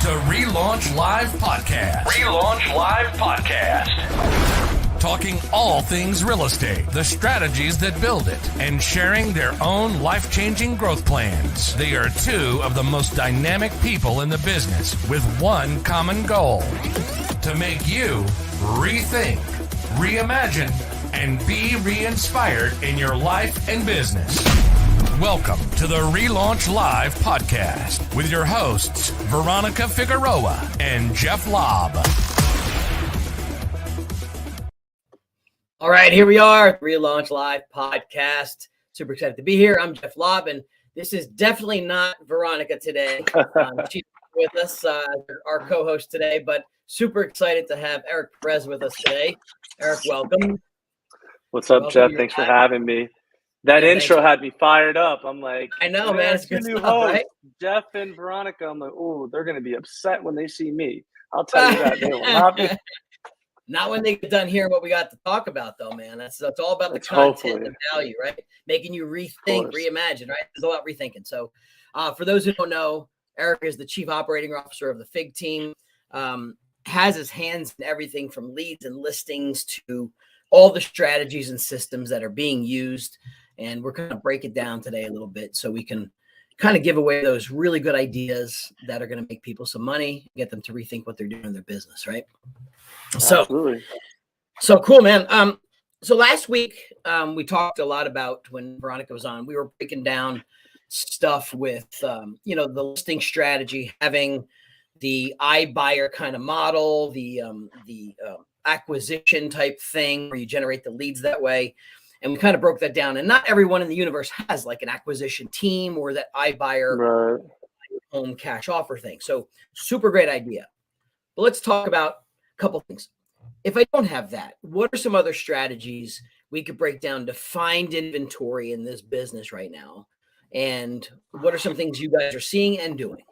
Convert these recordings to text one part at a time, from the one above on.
to RELaunch Live Podcast. RELaunch Live Podcast. Talking all things real estate, the strategies that build it, and sharing their own life-changing growth plans. They are two of the most dynamic people in the business with one common goal: to make you rethink, reimagine, and be re-inspired in your life and business. Welcome to the RELaunch Live Podcast with your hosts, Veronica Figueroa and Jeff Lobb. All right, here we are, RELaunch Live Podcast. Super excited to be here. I'm Jeff Lobb, and this is definitely not Veronica today. She's with us, our co-host today, but super excited to have Eric Perez with us today. Eric, welcome. What's up, Jeff? Thanks for having me. That intro had me fired up. I'm like, I know, man. It's good stuff, right? Jeff and Veronica. I'm like, oh, they're going to be upset when they see me. I'll tell you that. They will not be. Not when they get done hearing what we got to talk about, though, man. That's all about the content and the value, right? Making you rethink, reimagine, right? It's all about rethinking. So for those who don't know, Eric is the Chief Operating Officer of the FIG team, has his hands in everything from leads and listings to all the strategies and systems that are being used. And we're going to break it down today a little bit so we can kind of give away those really good ideas that are going to make people some money, get them to rethink what they're doing in their business, right? Absolutely. So cool, man. So last week we talked a lot about, when Veronica was on, we were breaking down stuff with, the listing strategy, having the iBuyer kind of model, the acquisition type thing where you generate the leads that way. And we kind of broke that down. And not everyone in the universe has like an acquisition team or that iBuyer home cash offer thing. So super great idea. But let's talk about a couple things. If I don't have that, what are some other strategies we could break down to find inventory in this business right now? And what are some things you guys are seeing and doing?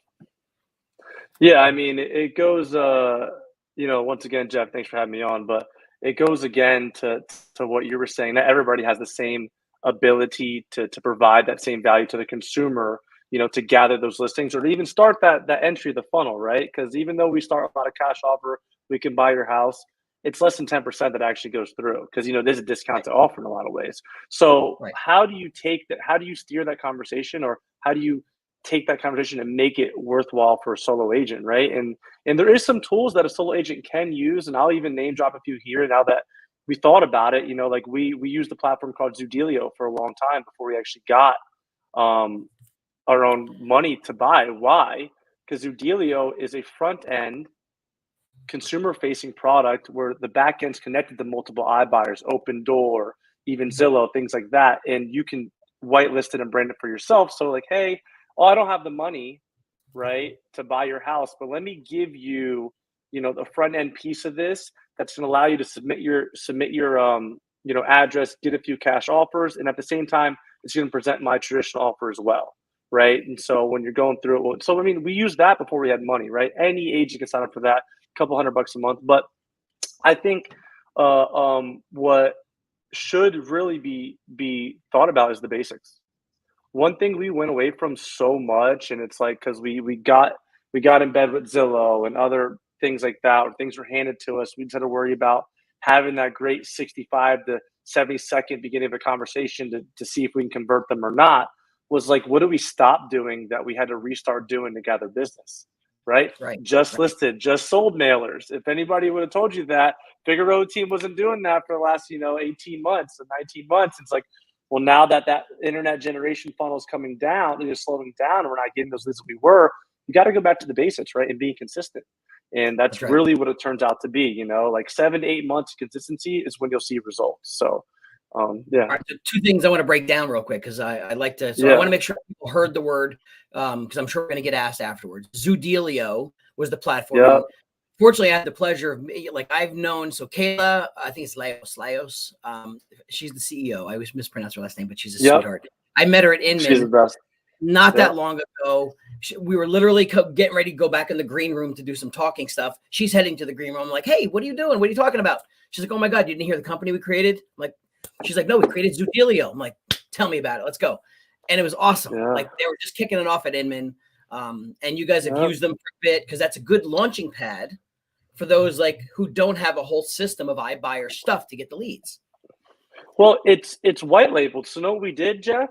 Yeah, I mean, it goes, once again, Jeff, thanks for having me on, but it goes again to what you were saying, that everybody has the same ability to provide that same value to the consumer, to gather those listings or to even start that entry of the funnel, right? Because even though we start a lot of cash offer, we can buy your house, it's less than 10% that actually goes through because, there's a discount to offer in a lot of ways. So how do you take that? How do you steer that conversation, or how do you take that conversation and make it worthwhile for a solo agent, right? And there is some tools that a solo agent can use, and I'll even name drop a few here now that we thought about it. Like we used a platform called Zoodealio for a long time before we actually got our own money to buy. Why? Because Zoodealio is a front end consumer-facing product where the back end's connected to multiple iBuyers, Open Door, even Zillow, things like that, and you can whitelist it and brand it for yourself. So like, hey, I don't have the money, right, to buy your house, but let me give you, the front end piece of this that's going to allow you to submit your address, get a few cash offers, and at the same time, it's going to present my traditional offer as well, right? And so when you're going through it, so I mean, we used that before we had money, right? Any agent can sign up for that, a couple $100 a month. But I think what should really be thought about is the basics. One thing we went away from so much, and it's like because we got in bed with Zillow and other things like that, or things were handed to us, we just had to worry about having that great 65 to 70-second beginning of a conversation to see if we can convert them or not. Was like, what do we stop doing that we had to restart doing to gather business, right? Just listed, just sold mailers. If anybody would have told you that, Figueroa team wasn't doing that for the last 18 months and 19 months, it's like, well, now that internet generation funnel is coming down, it's slowing down, and we're not getting those leads that we were, you got to go back to the basics, right? And being consistent. And that's really what it turns out to be, like 7 to 8 months consistency is when you'll see results. So, yeah. All right, so two things I want to break down real quick because I like to, I want to make sure people heard the word because I'm sure we're going to get asked afterwards. Zoodealio was the platform. Yeah. Fortunately, I had the pleasure of, I've known, so Kayla, I think it's Laios. She's the CEO. I always mispronounce her last name, but she's a sweetheart. I met her at Inman. She's the best. Not that long ago. We were literally getting ready to go back in the green room to do some talking stuff. She's heading to the green room. I'm like, hey, what are you doing? What are you talking about? She's like, oh my God, you didn't hear the company we created? She's like, no, we created Zoodealio. I'm like, tell me about it. Let's go. And it was awesome. Yeah. Like they were just kicking it off at Inman. And you guys have used them for a bit because that's a good launching pad for those like who don't have a whole system of iBuyer stuff to get the leads. Well, it's white labeled. So know what we did, Jeff?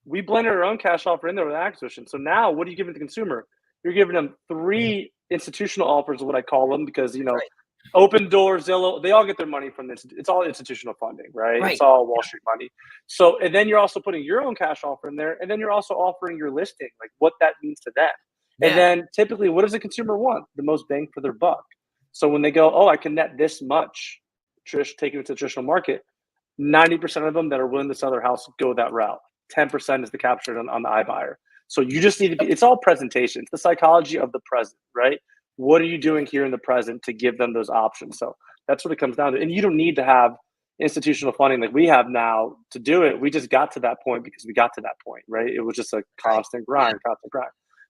We blended our own cash offer in there with acquisition. So now what are you giving the consumer? You're giving them 3 institutional offers, what I call them, because, you know, Open Door, Zillow, they all get their money from this. It's all institutional funding, right? It's all Wall Street money. So, and then you're also putting your own cash offer in there, and then you're also offering your listing, like what that means to them. Yeah. And then typically, what does the consumer want? The most bang for their buck. So when they go, oh, I can net this much, taking it to the traditional market, 90% of them that are willing to sell their house go that route. 10% is the captured on the iBuyer. So you just need to be, it's all presentation. It's the psychology of the present, right? What are you doing here in the present to give them those options? So that's what it comes down to. And you don't need to have institutional funding like we have now to do it. We just got to that point because we got to that point, right? It was just a constant grind.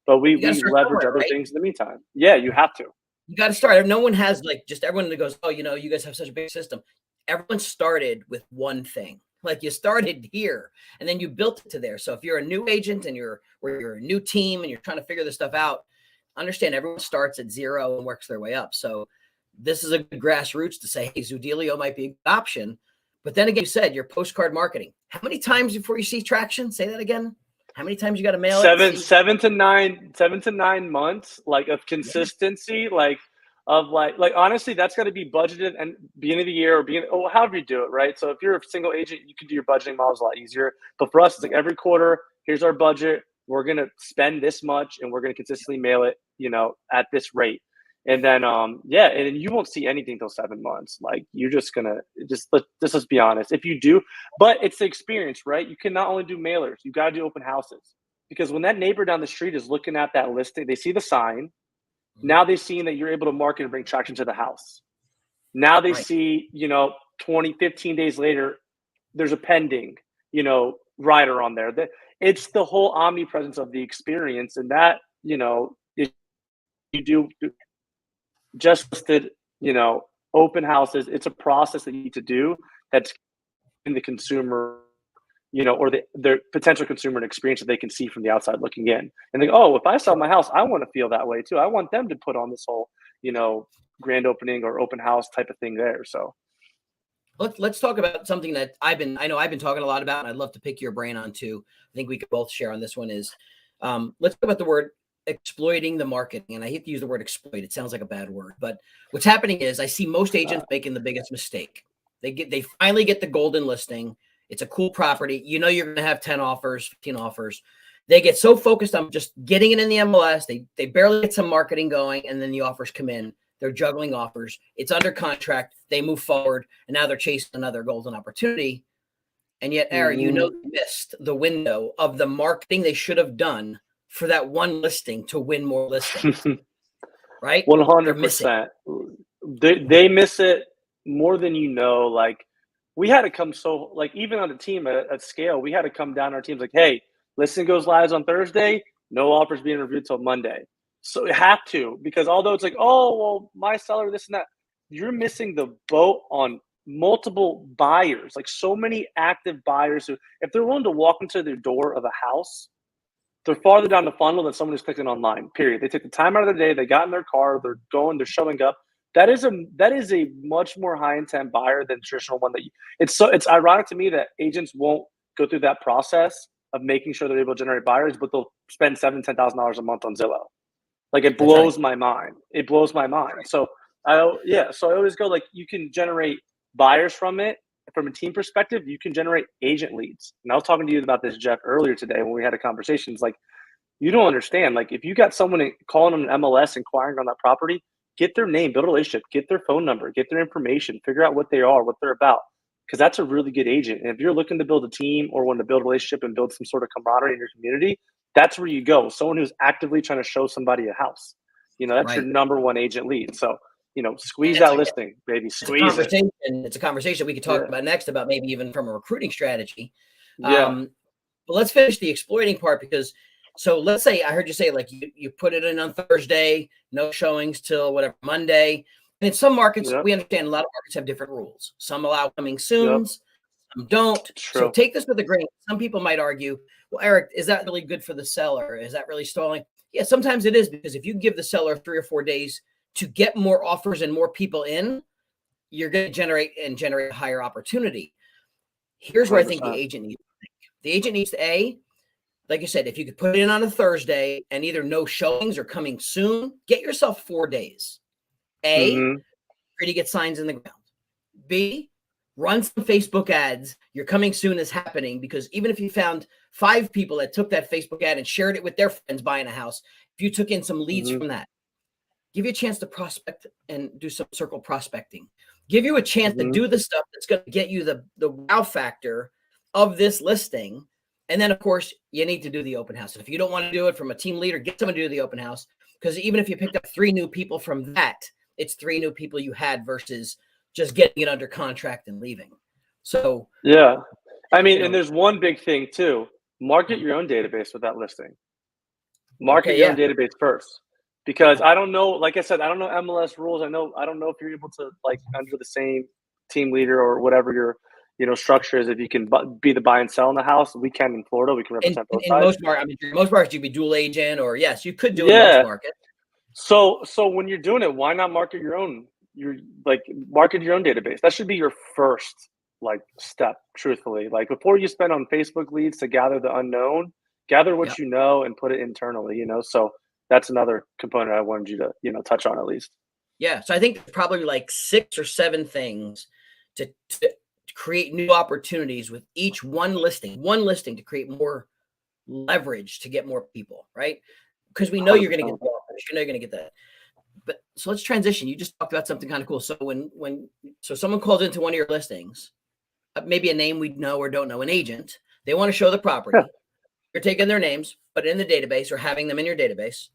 But we leverage other things in the meantime. Yeah, you have to. You got to start. No one has like just everyone that goes, oh, you know, you guys have such a big system. Everyone started with one thing. Like you started here and then you built it to there. So if you're a new agent and you're a new team and you're trying to figure this stuff out, understand everyone starts at 0 and works their way up. So this is a good grassroots to say, hey, Zoodealio might be a good option. But then again, you said your postcard marketing. How many times before you see traction? Say that again. How many times you got to mail it? 7 to 9 months, like of consistency, like honestly, that's got to be budgeted and beginning of the year or however you do it, right? So if you're a single agent, you can do your budgeting models a lot easier. But for us, it's like every quarter, here's our budget. We're going to spend this much and we're going to consistently mail it, you know, at this rate. And then, and then you won't see anything till 7 months. Like you're just going to let's be honest. If you do, but it's the experience, right? You can not only do mailers, you got to do open houses because when that neighbor down the street is looking at that listing, they see the sign. Now they've seen that you're able to market and bring traction to the house. Now they see, you know, 15 days later, there's a pending, you know, rider on there. It's the whole omnipresence of the experience. And that, you know, you do just listed, you know, open houses. It's a process that you need to do that's in the consumer, you know, or their potential consumer an experience that they can see from the outside looking in. And they go, oh, if I sell my house, I want to feel that way too. I want them to put on this whole, you know, grand opening or open house type of thing there. So let's talk about something that I know I've been talking a lot about, and I'd love to pick your brain on too. I think we could both share on this one is let's talk about the word exploiting the marketing. And I hate to use the word exploit. It sounds like a bad word, but what's happening is I see most agents making the biggest mistake. They finally get the golden listing. It's a cool property. You know, you're going to have 10 offers, 15 offers. They get so focused on just getting it in the MLS. They barely get some marketing going. And then the offers come in. They're juggling offers. It's under contract. They move forward. And now they're chasing another golden opportunity. And yet, Aaron, you know, they missed the window of the marketing they should have done for that one listing to win more listings. Right? 100%. They miss it more than you know. Like, we had to come even on the team at scale, we had to come down our teams like, hey, listing goes live on Thursday, no offers being reviewed till Monday. So it had to, because although it's like, oh, well, my seller, this and that, you're missing the boat on multiple buyers, like so many active buyers who, if they're willing to walk into the door of a house, they're farther down the funnel than someone who's clicking online, period. They take the time out of the day, they got in their car, they're showing up. That is a much more high intent buyer than traditional one it's ironic to me that agents won't go through that process of making sure they're able to generate buyers, but they'll spend $7,000-$10,000 a month on Zillow. Like it blows my mind. It blows my mind. So I always go like, you can generate buyers from it. From a team perspective, you can generate agent leads. And I was talking to you about this, Jeff, earlier today when we had a conversation. It's like, you don't understand. Like if you got someone calling on an MLS inquiring on that property, get their name, build a relationship, get their phone number, get their information, figure out what they are, what they're about. Because that's a really good agent. And if you're looking to build a team or want to build a relationship and build some sort of camaraderie in your community, that's where you go. Someone who's actively trying to show somebody a house. You know, that's your number one agent lead. So, you know, squeeze that listing, baby. Squeeze it. It's a conversation we could talk about next about maybe even from a recruiting strategy. Yeah. But let's finish the exploiting part because so let's say I heard you say like you put it in on Thursday, no showings till whatever Monday. And in some markets, we understand a lot of markets have different rules. Some allow coming soon, some don't. True. So take this with a grain. Some people might argue, well, Eric, is that really good for the seller? Is that really stalling? Yeah, sometimes it is, because if you give the seller 3 or 4 days to get more offers and more people in, you're going to generate a higher opportunity. Here's where I think the agent needs to think. The agent needs to, like I said, if you could put it in on a Thursday and either no showings or coming soon, get yourself 4 days. Try to get signs in the ground. B, run some Facebook ads. Your coming soon is happening, because even if you found 5 people that took that Facebook ad and shared it with their friends buying a house, if you took in some leads from that, give you a chance to prospect and do some circle prospecting. Give you a chance to do the stuff that's going to get you the wow factor of this listing. And then, of course, you need to do the open house. If you don't want to do it from a team leader, get someone to do the open house, because even if you picked up 3 new people from that, it's 3 new people you had versus just getting it under contract and leaving. So, yeah. I mean, and there's one big thing too. Market your own database with that listing. Market your own database first. Because I don't know, like I said, I don't know MLS rules. I don't know if you're able to, like, under the same team leader or whatever your structure is, if you can be the buy and sell in the house. We can in Florida. We can represent both sides. Most markets, you'd be dual agent, or yes, you could do it in most markets. So when you're doing it, why not market your own? Market your own database. That should be your first step. Truthfully, before you spend on Facebook leads to gather the unknown, gather what you know and put it internally. So that's another component I wanted you to touch on at least. Yeah. So I think there's probably 6 or 7 things to create new opportunities with each one listing to create more leverage to get more people, right? Because we know you're going to get the offers, you're going to get that. But so let's transition. You just talked about something kind of cool. So when someone calls into one of your listings, maybe a name we know or don't know, an agent, they want to show the property. Yeah. You're taking their names, put it in the database or having them in your database.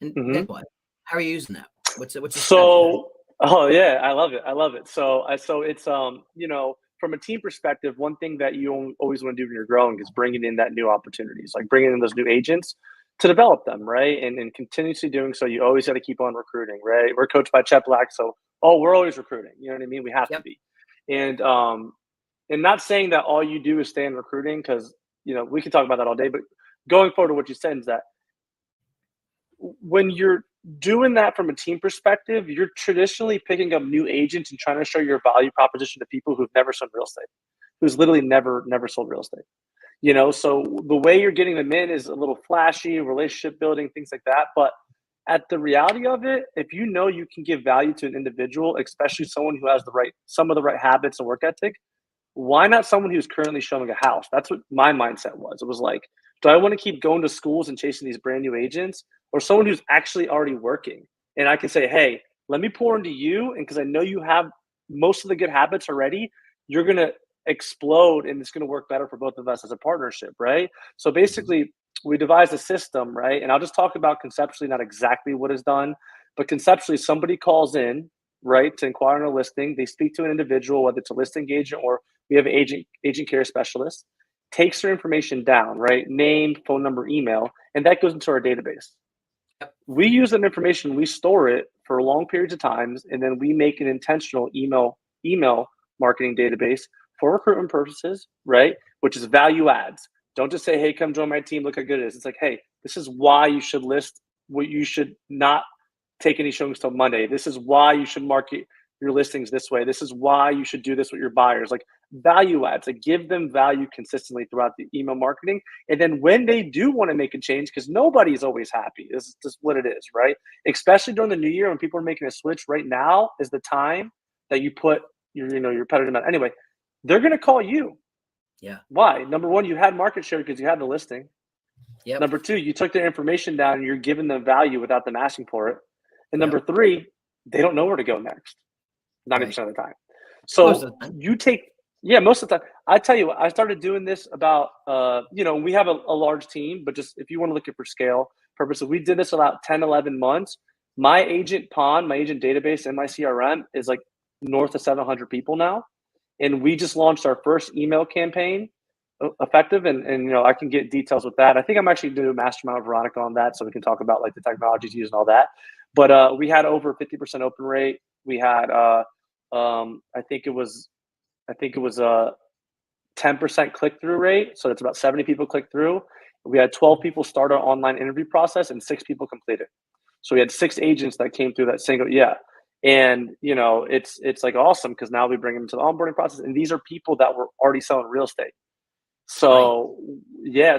And then what? How are you using that? What's the so? Oh yeah, I love it. So it's from a team perspective, one thing that you always want to do when you're growing is bringing in that new opportunities, like bringing in those new agents to develop them, right? And continuously doing so. You always got to keep on recruiting, right? We're coached by Chet Black, so we're always recruiting. You know what I mean? We have to be. And not saying that all you do is stay in recruiting, because we can talk about that all day. But going forward to what you said is that when you're doing that from a team perspective, you're traditionally picking up new agents and trying to show your value proposition to people who've never sold real estate, who's literally never sold real estate. So the way you're getting them in is a little flashy, relationship building, things like that. But at the reality of it, if you can give value to an individual, especially someone who has some of the right habits and work ethic, why not someone who's currently showing a house? That's what my mindset was. It was like, do I want to keep going to schools and chasing these brand new agents, or someone who's actually already working? And I can say, hey, let me pour into you. And because I know you have most of the good habits already, you're going to explode and it's going to work better for both of us as a partnership, right? So basically, we devised a system, right? And I'll just talk about conceptually, not exactly what is done, but conceptually, somebody calls in, right, to inquire on a listing. They speak to an individual, whether it's a listing agent or we have an agent care specialist, takes their information down, right? Name, phone number, email, and that goes into our database. We use that information, we store it for long periods of times, and then we make an intentional email marketing database for recruitment purposes, right? Which is value adds. Don't just say, hey, come join my team, look how good it is. It's like, hey, this is why you should list, what you should not take any showings till Monday. This is why you should market your listings this way. This is why you should do this with your buyers. Like value adds, like give them value consistently throughout the email marketing. And then when they do want to make a change, because nobody's always happy, this is just what it is, right? Especially during the new year when people are making a switch. Right now is the time that you put your repetitive amount. Anyway, they're going to call you. Yeah. Why? Number one, you had market share because you had the listing. Yep. Number two, you took their information down and you're giving them value without them asking for it. And number three, they don't know where to go next 90% of the time. So you take, most of the time. I tell you what, I started doing this about, we have a large team, but just if you want to look at for scale purposes, we did this about 10, 11 months. My agent pond, my agent database and my CRM is like north of 700 people now. And we just launched our first email campaign effective. And I can get details with that. I think I'm actually doing a mastermind with Veronica on that. So we can talk about like the technologies used and all that. But we had over 50% open rate. We had, I think it was a 10% click-through rate. So it's about 70 people click through. We had 12 people start our online interview process and 6 people completed. So we had 6 agents that came through that single, and it's like awesome because now we bring them to the onboarding process, and these are people that were already selling real estate. So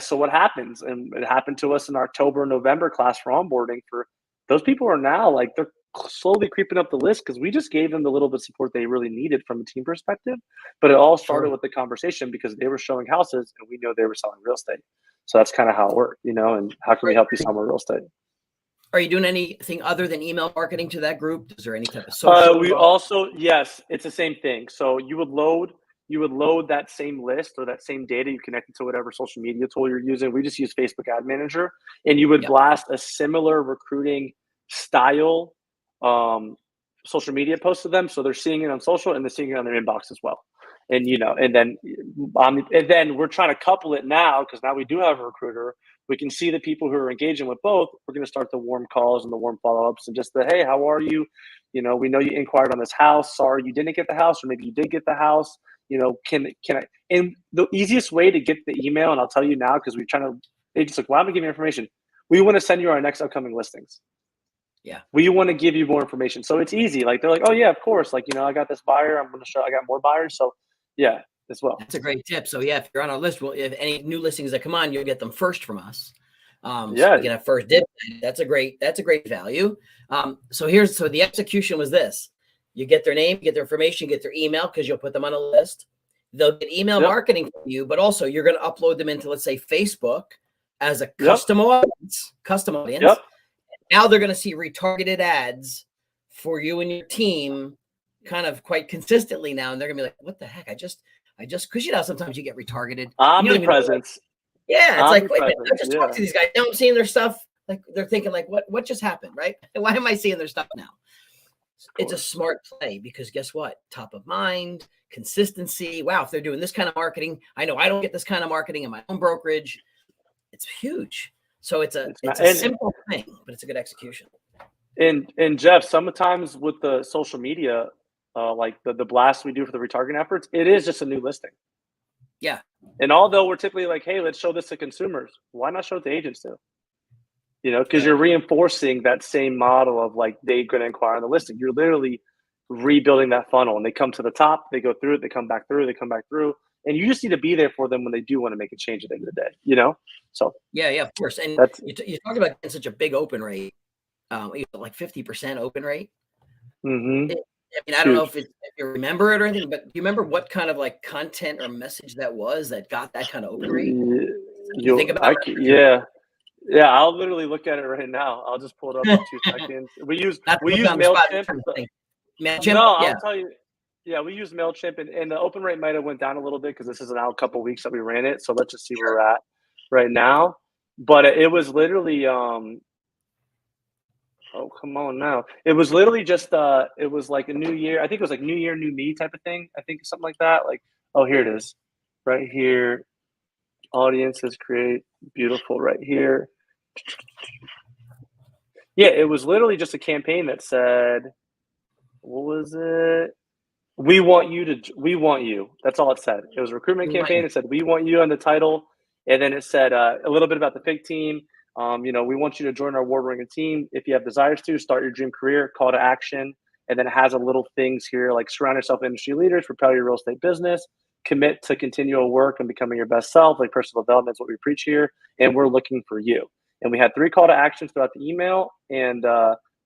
so what happens, and it happened to us in our October, November class for onboarding, for those people are now like, they're slowly creeping up the list because we just gave them the little bit of support they really needed from a team perspective. But it all started with the conversation because they were showing houses and we know they were selling real estate. So that's kind of how it worked, and how can we help you sell more real estate? Are you doing anything other than email marketing to that group? Is there any type of social? We also, yes, it's the same thing. So you would load that same list or that same data. You connect it to whatever social media tool you're using. We just use Facebook Ad Manager, and you would blast a similar recruiting style social media post to them. So they're seeing it on social and they're seeing it on their inbox as well. And, and then we're trying to couple it now, because now we do have a recruiter. We can see the people who are engaging with both. We're going to start the warm calls and the warm follow-ups and just the, hey, how are you? We know you inquired on this house. Sorry, you didn't get the house, or maybe you did get the house. Can I? And the easiest way to get the email, and I'll tell you now, because we're trying to, agents like, well, I'm going to give you information. We want to send you our next upcoming listings. Yeah. We want to give you more information. So it's easy. Like, they're like, oh yeah, of course. Like, I got this buyer. I'm going to show, I got more buyers. So yeah, as well. That's a great tip. So yeah, if you're on our list, well, if any new listings that come on, you'll get them first from us. So you can have first dip. That's a great value. So the execution was this: you get their name, get their information, get their email, because you'll put them on a list. They'll get email marketing from you, but also you're going to upload them into, let's say, Facebook as a custom audience. Yep. Now they're going to see retargeted ads for you and your team kind of quite consistently now. And they're going to be like, what the heck? I just, because sometimes you get retargeted. Omnipresence. Yeah. It's like, wait a minute, I just talked to these guys. Now I'm seeing their stuff. Like, they're thinking like, what just happened? Right. Why am I seeing their stuff now? It's a smart play, because guess what? Top of mind, consistency. Wow. If they're doing this kind of marketing, I know I don't get this kind of marketing in my own brokerage. It's huge. So it's a simple thing, but it's a good execution. And Jeff, sometimes with the social media, like the blast we do for the retargeting efforts, it is just a new listing. Yeah. And although we're typically like, hey, let's show this to consumers, why not show it to agents too? Because you're reinforcing that same model of like, they're going to inquire on the listing. You're literally rebuilding that funnel, and they come to the top, they go through it, they come back through, and you just need to be there for them when they do want to make a change at the end of the day, So yeah, of course. And you talk about getting such a big open rate, like 50% open rate. Mm-hmm. I don't know if you remember it or anything, but do you remember what kind of like content or message that was that got that kind of open rate? You think about it? Yeah, I'll literally look at it right now. I'll just pull it up in 2 seconds. We use MailChimp. MailChimp. No, I'll tell you. Yeah, we use MailChimp, and the open rate might have went down a little bit because this is now a couple of weeks that we ran it. So let's just see where we're at right now. But it was literally, oh, come on now. It was literally just, it was like a new year. I think it was like new year, new me type of thing. I think something like that. Like, oh, here it is. Right here. Audiences create beautiful right here. Yeah, it was literally just a campaign that said, what was it? We want you. That's all it said. It was a recruitment campaign. It said, we want you on the title. And then it said a little bit about the FIG team. We want you to join our award-winning team. If you have desires to start your dream career, call to action. And then it has a little things here like surround yourself with industry leaders, propel your real estate business, commit to continual work and becoming your best self. Like, personal development is what we preach here. And we're looking for you. And we had 3 call to actions throughout the email. And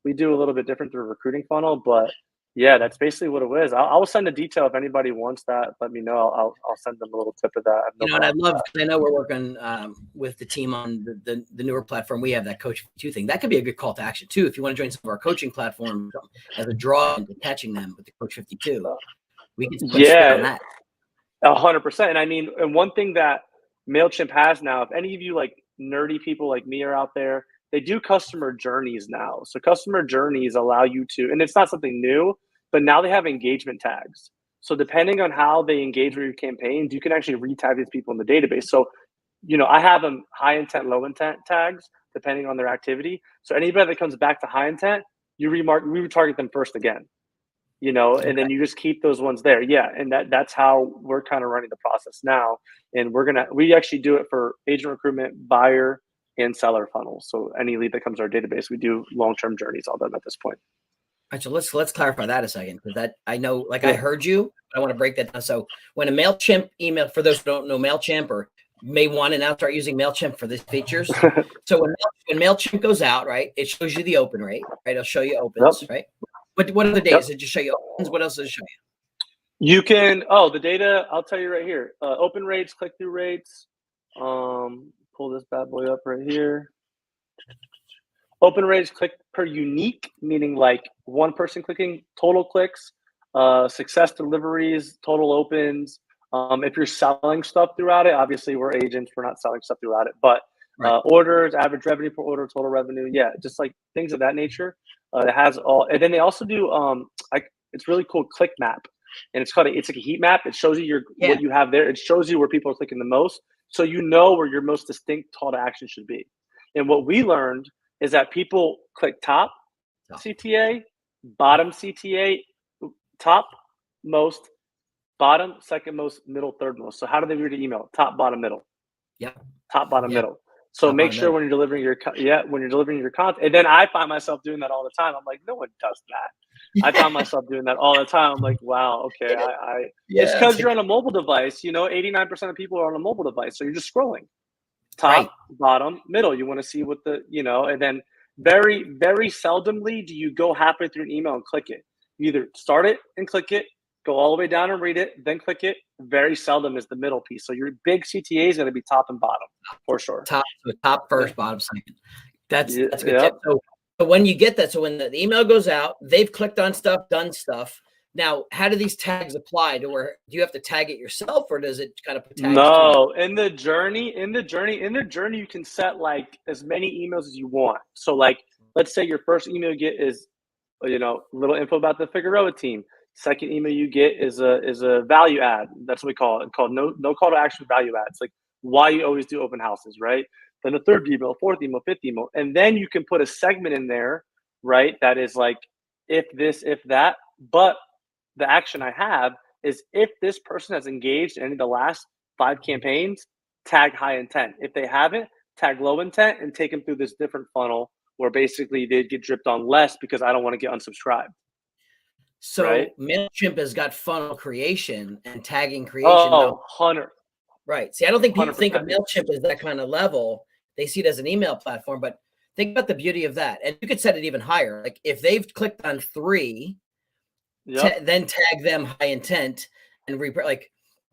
we do a little bit different through a recruiting funnel, but yeah, that's basically what it was. I will send a detail if anybody wants that. Let me know. I'll send them a little tip of that. And I love, I know we're working with the team on the newer platform. We have that Coach 52 thing. That could be a good call to action too. If you want to join some of our coaching platforms as a draw and attaching them with the Coach 52, we can put on that. 100%. And I mean, and one thing that MailChimp has now, if any of you like nerdy people like me are out there, they do customer journeys now. So customer journeys allow you to, and it's not something new, but now they have engagement tags. So depending on how they engage with your campaigns, you can actually retag these people in the database. So, I have them high intent, low intent tags, depending on their activity. So anybody that comes back to high intent, we retarget them first again. and then you just keep those ones there. Yeah. And that's how we're kind of running the process now. And we actually do it for agent recruitment, buyer, and seller funnels. So any lead that comes to our database, we do long-term journeys, all done at this point. All right, so let's clarify that a second, because that I know, like, I heard you, but I want to break that down. So when a MailChimp email, for those who don't know MailChimp or may want to now start using MailChimp for these features. So when MailChimp goes out, right, it shows you the open rate, right? It'll show you opens, right? What other days did you show you opens? What else does it show you? You can, the data, I'll tell you right here. Open rates, click-through rates. Pull this bad boy up right here. Open rates, click per unique, meaning like one person clicking, total clicks, success deliveries, total opens. If you're selling stuff throughout it, obviously we're agents, we're not selling stuff throughout it, but orders, average revenue per order, total revenue. Yeah, just like things of that nature. It has all, and then they also do, it's really cool, click map. And it's like a heat map. It shows you what you have there. It shows you where people are clicking the most. So you know where your most distinct call to action should be. And what we learned is that people click top CTA, bottom CTA, top most, bottom, second most, middle, third most. So how do they read your email? Top, bottom, middle. Yep. Top, bottom, middle. So make sure when you're delivering your content. And then I find myself doing that all the time. I'm like, no one does that. I found myself doing that all the time. I'm like, wow, okay. It's because you're on a mobile device. 89% of people are on a mobile device. So you're just scrolling. Top, bottom, middle. You want to see what and then very, very seldomly do you go halfway through an email and click it. You either start it and click it, go all the way down and read it, then click it. Very seldom is the middle piece. So your big CTA is going to be top and bottom for sure. Top first, bottom second. That's a good tip. So when you get that, so when the email goes out, they've clicked on stuff, done stuff. Now, how do these tags apply to where do you have to tag it yourself, or does it kind of tag? No, in the journey, you can set like as many emails as you want. So like, let's say your first email you get is, little info about the Figueroa team. Second email you get is a value add. That's what we call it. Called no call to action value add. It's like why you always do open houses, right? Then the third email, fourth email, fifth email, and then you can put a segment in there, right? That is like if this, if that. But the action I have is if this person has engaged in any of the last 5 campaigns, tag high intent. If they haven't, tag low intent and take them through this different funnel where basically they get dripped on less because I don't want to get unsubscribed. So MailChimp has got funnel creation and tagging creation. Oh, 100. Right. See, I don't think people think of MailChimp as that kind of level. They see it as an email platform, but think about the beauty of that. And you could set it even higher. Like if they've clicked on 3, then tag them high intent and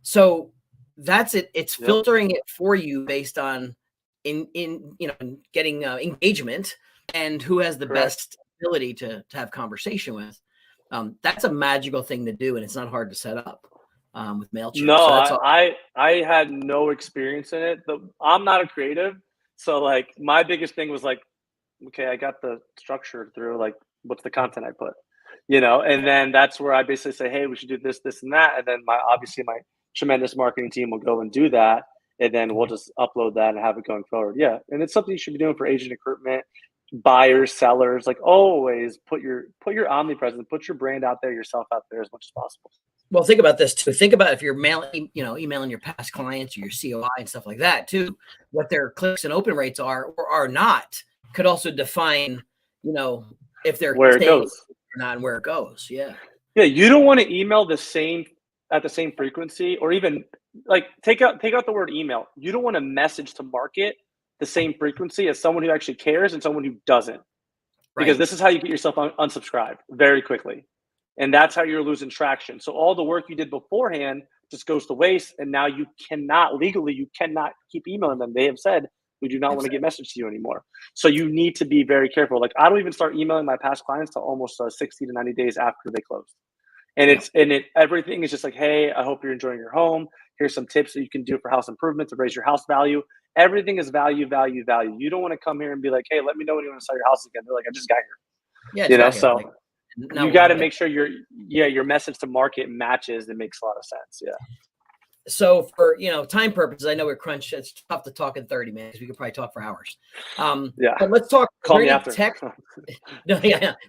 so that's it. It's filtering it for you based on getting engagement and who has the best ability to have conversation with. That's a magical thing to do, and it's not hard to set up with MailChimp. No, so I had no experience in it. I'm not a creative, so like my biggest thing was like, okay, I got the structure through. Like, what's the content I put? And then that's where I basically say, hey, we should do this, this, and that. And then my tremendous marketing team will go and do that. And then we'll just upload that and have it going forward. Yeah. And it's something you should be doing for agent recruitment, buyers, sellers, like always put your omnipresence, put your brand out there, yourself out there as much as possible. Well, think about this too. Think about if you're emailing your past clients or your COI and stuff like that too, what their clicks and open rates are or are not could also define, if they're where it goes. Or not and where it goes. Yeah. Yeah. You don't want to email at the same frequency, or even like take out the word email. You don't want to message to market the same frequency as someone who actually cares and someone who doesn't, because this is how you get yourself unsubscribed very quickly. And that's how you're losing traction. So all the work you did beforehand just goes to waste. And now you cannot keep emailing them. They have said, we do not want to get messaged to you anymore. So you need to be very careful. Like I don't even start emailing my past clients till almost 60 to 90 days after they closed. And everything is just like, hey, I hope you're enjoying your home. Here's some tips that you can do for house improvement to raise your house value. Everything is value, value, value. You don't want to come here and be like, hey, let me know when you want to sell your house again. They're like, I just got here. Yeah, you got to make sure your message to market matches. It makes a lot of sense. Yeah. So for, time purposes, I know we're crunched. It's tough to talk in 30 minutes. We could probably talk for hours. But let's talk. Call me after. Is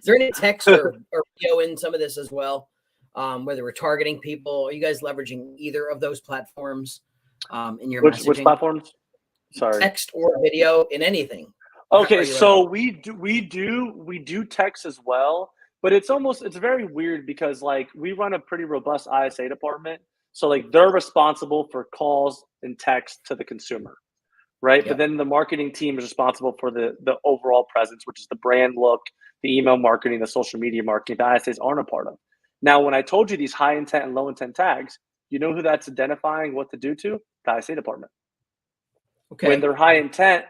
there any text or video in some of this as well? whether we're targeting people. Are you guys leveraging either of those platforms in your Which messaging? platforms? Sorry. Text or video in anything. Okay, so we do text as well, but it's very weird because like we run a pretty robust ISA department. So like they're responsible for calls and text to the consumer, right? Yep. But then the marketing team is responsible for the overall presence, which is the brand look, the email marketing, the social media marketing that ISAs aren't a part of. Now, when I told you these high intent and low intent tags, you know who that's identifying what to do to? The ISA department. Okay. When they're high intent,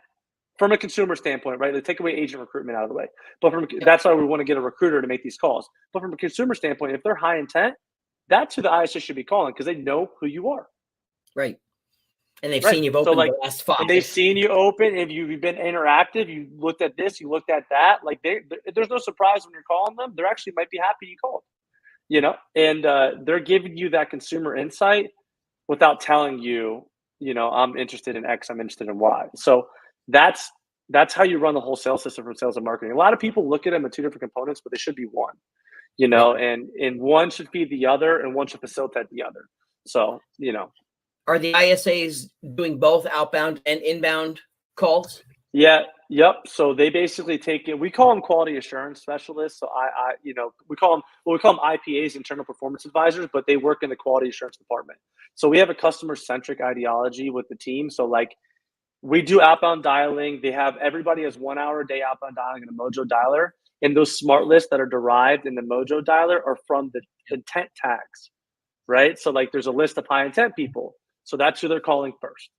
from a consumer standpoint, right? They take away agent recruitment out of the way. But that's why we want to get a recruiter to make these calls. But from a consumer standpoint, if they're high intent, that's who the ISA should be calling because they know who you are. Right. And they've seen you've opened the last 5. And they've seen you open. If you've been interactive, you looked at this, you looked at that. Like there's no surprise when you're calling them. They actually might be happy you called, and they're giving you that consumer insight without telling you, I'm interested in X, I'm interested in Y. So that's how you run the whole sales system from sales and marketing. A lot of people look at them as 2 different components, but they should be one, and one should feed the other and one should facilitate the other. So, Are the ISAs doing both outbound and inbound calls? Yeah. Yep. So they basically take it. We call them quality assurance specialists. So we call them IPAs, internal performance advisors, but they work in the quality assurance department. So we have a customer centric ideology with the team. So like we do outbound dialing. Everybody has 1 hour a day outbound dialing in a Mojo dialer. And those smart lists that are derived in the Mojo dialer are from the intent tags, right? So like there's a list of high intent people. So that's who they're calling first.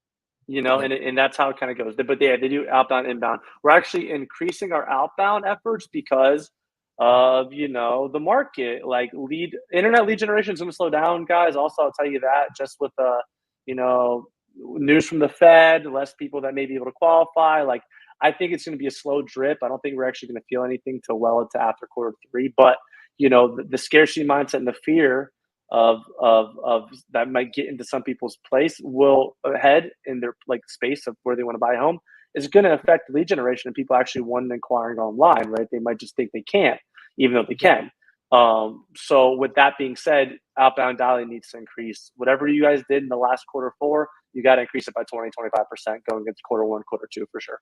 And that's how it kind of goes. But yeah, they do outbound, inbound. We're actually increasing our outbound efforts because of, the market. Like internet lead generation is going to slow down, guys. Also, I'll tell you that just with news from the Fed, less people that may be able to qualify. Like I think it's going to be a slow drip. I don't think we're actually going to feel anything till well into after Q3. But the scarcity mindset and the fear of that might get into some people's place will head in their space of where they want to buy a home is going to affect lead generation and people actually wanting inquiring online, right? They might just think they can't, even though they can. So with that being said, outbound dialing needs to increase. Whatever you guys did in the last Q4, you got to increase it by 20-25% going into Q1, Q2 for sure.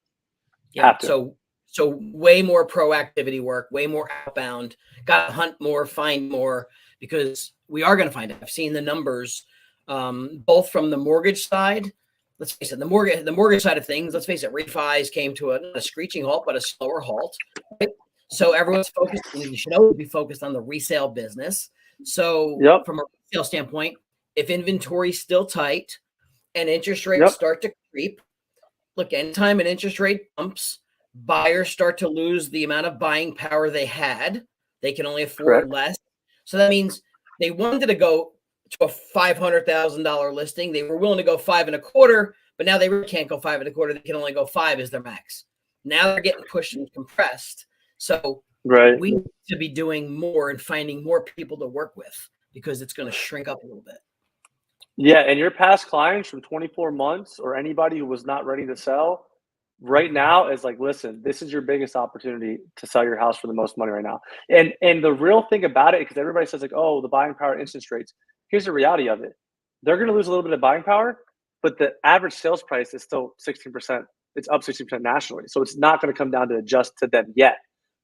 Yeah. So way more proactivity work, way more outbound, got to hunt more, find more, because we are going to find it. I've seen the numbers, both from the mortgage side. Let's face it, the mortgage side of things. Let's face it, refis came to a screeching halt, but a slower halt. Right? So everyone's focused. You should always be focused on the resale business. So from a resale standpoint, if inventory's still tight and interest rates start to creep, look, anytime an interest rate bumps, buyers start to lose the amount of buying power they had. They can only afford less. So that means they wanted to go to a $500,000 listing. They were willing to go 5.25, but now they really can't go 5.25. They can only go 5 as their max. Now they're getting pushed and compressed. So we need to be doing more and finding more people to work with because it's going to shrink up a little bit. Yeah, and your past clients from 24 months or anybody who was not ready to sell right now is like, listen, this is your biggest opportunity to sell your house for the most money right now. And the real thing about it, because everybody says like, oh, the buying power, interest rates. Here's the reality of it. They're going to lose a little bit of buying power, but the average sales price is still 16%. It's up 16% nationally. So it's not going to come down to adjust to them yet,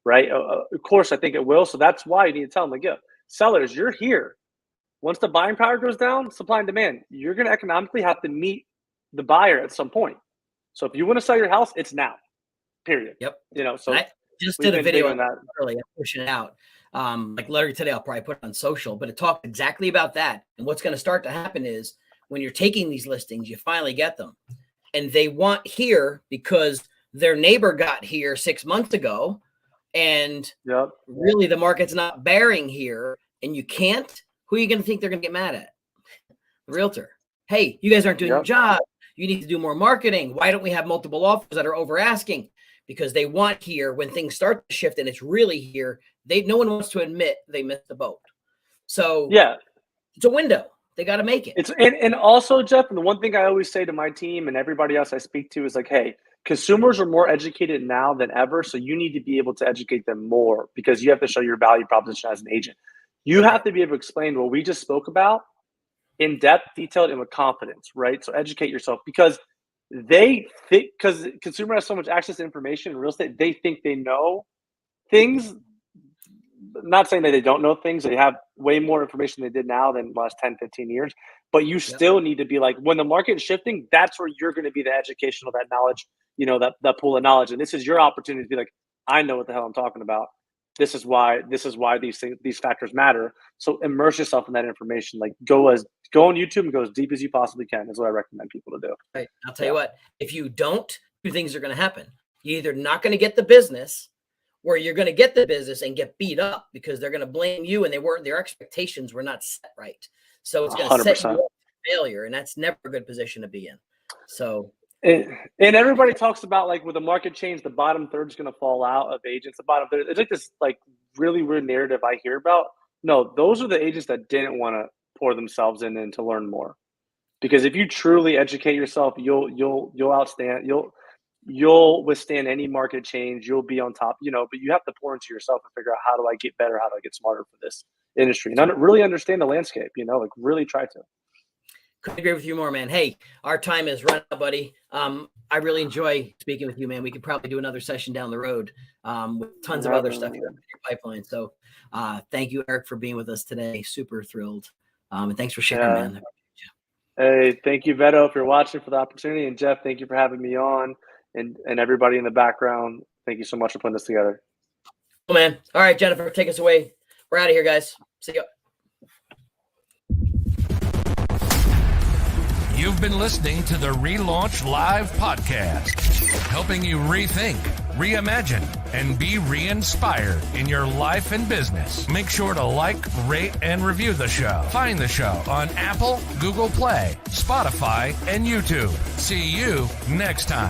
right? Of course, I think it will. So that's why you need to tell them, like, yeah, sellers, you're here. Once the buying power goes down, supply and demand, you're going to economically have to meet the buyer at some point. So if you want to sell your house, it's now, period. Yep. So I just did a video on that earlier, pushing it out. Like later today, I'll probably put it on social, but it talked exactly about that. And what's going to start to happen is when you're taking these listings, you finally get them and they want here because their neighbor got here 6 months ago and really the market's not bearing here and you can't. Who are you going to think they're going to get mad at? The realtor. Hey, you guys aren't doing your job. You need to do more marketing. Why don't we have multiple offers that are over asking? Because they want here when things start to shift and it's really here. No one wants to admit they missed the boat. So it's a window. They got to make it. And also, Jeff, and the one thing I always say to my team and everybody else I speak to is like, hey, consumers are more educated now than ever. So you need to be able to educate them more because you have to show your value proposition as an agent. You have to be able to explain what we just spoke about in depth, detailed, and with confidence, right? So educate yourself, because consumer has so much access to information in real estate, they think they know things. Not saying that they don't know things. They have way more information they did now than the last 10, 15 years. But you still need to be like, when the market is shifting, that's where you're going to be the educational, that knowledge, that pool of knowledge. And this is your opportunity to be like, I know what the hell I'm talking about. This is why these factors matter. So immerse yourself in that information. Like go on YouTube and go as deep as you possibly can. Is what I recommend people to do. Right. I'll tell you what, if you don't, two things are going to happen. You're either not going to get the business, or you're going to get the business and get beat up because they're going to blame you and their expectations were not set right. So it's going to set you up for failure, and that's never a good position to be in. So, and everybody talks about, like, with the market change, the bottom third is going to fall out of agents. The bottom third, it's like this really weird narrative I hear about. No, those are the agents that didn't want to pour themselves in and to learn more. Because if you truly educate yourself, you'll withstand any market change. You'll be on top, but you have to pour into yourself and figure out, how do I get better? How do I get smarter for this industry? And really understand the landscape, really try to. Couldn't agree with you more, man. Hey, our time is run out, buddy. I really enjoy speaking with you, man. We could probably do another session down the road with tons of other stuff in your pipeline. So thank you, Eric, for being with us today. Super thrilled. And thanks for sharing, man. Hey, thank you, Vedo, if you're watching, for the opportunity. And Jeff, thank you for having me on. And everybody in the background, thank you so much for putting this together. Cool, man. All right, Jennifer, take us away. We're out of here, guys. See you. You've been listening to the RELaunch Live podcast, helping you rethink, reimagine, and be re-inspired in your life and business. Make sure to like, rate, and review the show. Find the show on Apple, Google Play, Spotify, and YouTube. See you next time.